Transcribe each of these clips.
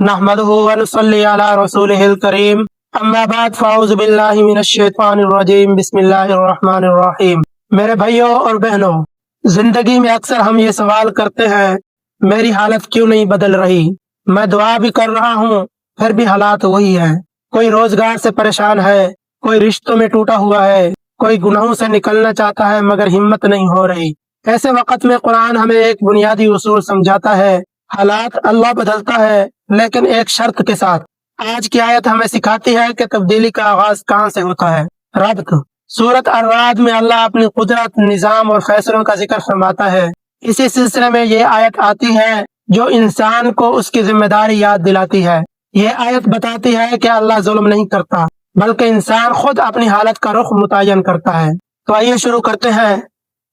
नहमदुहु व नुसल्ली अला रसूलिहिल करीम अम्मा बाद फ़अऊज़ु बिल्लाहि मिनश शैतानिर रजीम बिस्मिल्लाहिर रहमानिर रहीम। मेरे भाइयों और बहनों, जिंदगी में अक्सर हम ये सवाल करते हैं, मेरी हालत क्यों नहीं बदल रही। मैं दुआ भी कर रहा हूँ फिर भी हालात वही है। कोई रोजगार से परेशान है, कोई रिश्तों में टूटा हुआ है, कोई गुनाहों से निकलना चाहता है मगर हिम्मत नहीं हो रही। ऐसे वक्त में कुरान हमें एक बुनियादी उसूल समझाता है, हालात अल्लाह बदलता है लेकिन एक शर्त के साथ। आज की आयत हमें सिखाती है कि तब्दीली का आगाज कहाँ से होता है। रब्त सूरत अर-राद में अल्लाह अपनी कुदरत, निजाम और फैसलों का जिक्र फरमाता है। इसी सिलसिले में ये आयत आती है जो इंसान को उसकी जिम्मेदारी याद दिलाती है। ये आयत बताती है कि अल्लाह जुल्म नहीं करता बल्कि इंसान खुद अपनी हालत का रुख मुतय्यन करता है। तो आइए शुरू करते हैं।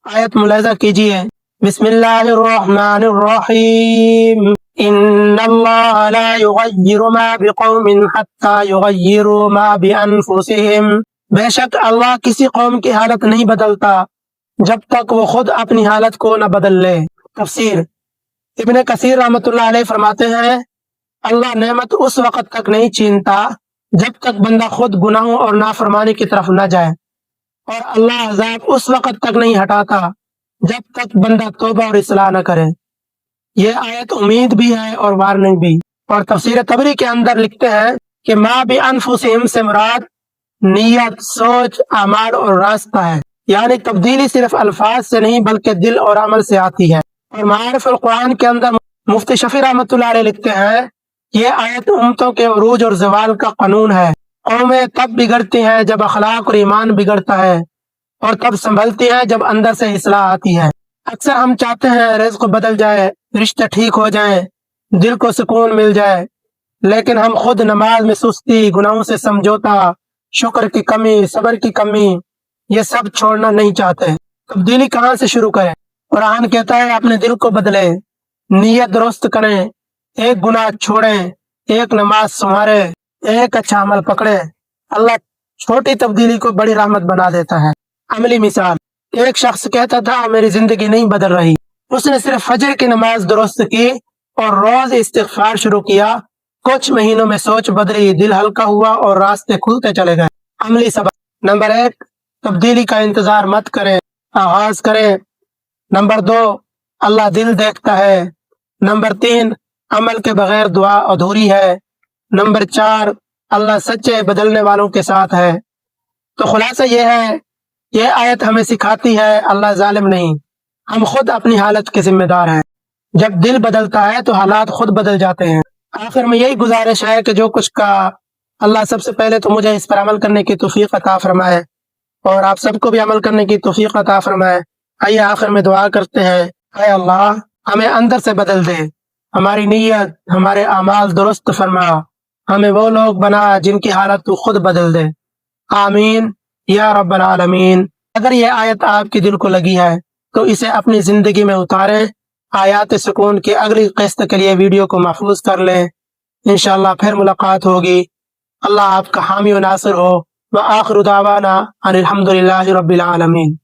आयत मुलाहिजा कीजिए। बिस्मिल्लाहिर्रहमानिर्रहीम। इन्नल्लाह ला युगय्यिरु मा बिक़ौमिन हत्ता युगय्यिरु मा बिअनफुसिहिम। बेशक अल्लाह किसी कौम की हालत नहीं बदलता जब तक वो खुद अपनी हालत को न बदल ले। तफसीर इब्न कसीर रहमतुल्लाह अलैह फरमाते हैं, अल्लाह नेमत उस वक़्त तक नहीं छीनता जब तक बंदा खुद गुनाहों और नाफरमानी की तरफ न जाए, और अल्लाह अज़ाब उस वक़्त तक नहीं हटाता जब तक बंदा तौबा और इस्लाह न करे। ये आयत उम्मीद भी है और वार्निंग भी। और तफसीर तबरी के अंदर लिखते हैं कि मा बि अनफुसिहिम से मुराद नियत, सोच, अमाल और रास्ता है। यानी तब्दीली सिर्फ अल्फाज से नहीं बल्कि दिल और अमल से आती है। और मारिफुल कुरान के अंदर मुफ्ती शफी रहमतुल्लाह अलैह लिखते हैं, ये आयत उम्मतों के उरूज और ज़वाल का कानून है। कौमें तब बिगड़ती हैं जब अखलाक और ईमान बिगड़ता है, और तब संभलती हैं जब अंदर से इस्लाह आती है। अक्सर हम चाहते हैं रिज़्क़ बदल जाए, रिश्ते ठीक हो जाएं, दिल को सुकून मिल जाए, लेकिन हम खुद नमाज में सुस्ती, गुनाहों से समझौता, शुक्र की कमी, सब्र की कमी, ये सब छोड़ना नहीं चाहते। तब्दीली कहाँ से शुरू करें? कुरान कहता है अपने दिल को बदलें, नीयत दुरुस्त करें, एक गुनाह छोड़ें, एक नमाज संवारें, एक अच्छा अमल पकड़ें। अल्लाह छोटी तब्दीली को बड़ी रहमत बना देता है। अमली मिसाल, एक शख्स कहता था मेरी जिंदगी नहीं बदल रही। उसने सिर्फ फजर की नमाज दुरुस्त की और रोज इस्तिग़फ़ार शुरू किया। कुछ महीनों में सोच बदली, दिल हल्का हुआ और रास्ते खुलते चले गए। अमली सबक, नंबर 1, तब्दीली का इंतजार मत करें, आगाज करें। नंबर 2, अल्लाह दिल देखता है। नंबर 3, अमल के बगैर दुआ अधूरी है। नंबर 4, अल्लाह सच्चे बदलने वालों के साथ है। तो खुलासा यह है, यह आयत हमें सिखाती है अल्लाह जालिम नहीं, हम खुद अपनी हालत के जिम्मेदार हैं। जब दिल बदलता है तो हालात खुद बदल जाते हैं। आखिर में यही गुजारिश है कि जो कुछ का अल्लाह सबसे पहले तो मुझे इस पर अमल करने की तौफीक अता फरमाए और आप सबको भी अमल करने की तौफीक अता फरमाए। आइए आखिर में दुआ करते हैं, ऐ अल्लाह हमें अंदर से बदल दे, हमारी नीयत, हमारे अमाल दुरुस्त फरमा, हमें वो लोग बना जिनकी हालत तू खुद बदल दे। आमीन या रब्बल आलमीन। अगर ये आयत आपके दिल को लगी है तो इसे अपनी जिंदगी में उतारें। आयात सुकून की अगली किस्त के लिए वीडियो को महफूज कर लें। इंशाअल्लाह फिर मुलाकात होगी। अल्लाह आपका हामी व नासिर हो। व आखिरु दावाना अनिल हम्दुलिल्लाहि रब्बिल आलमीन।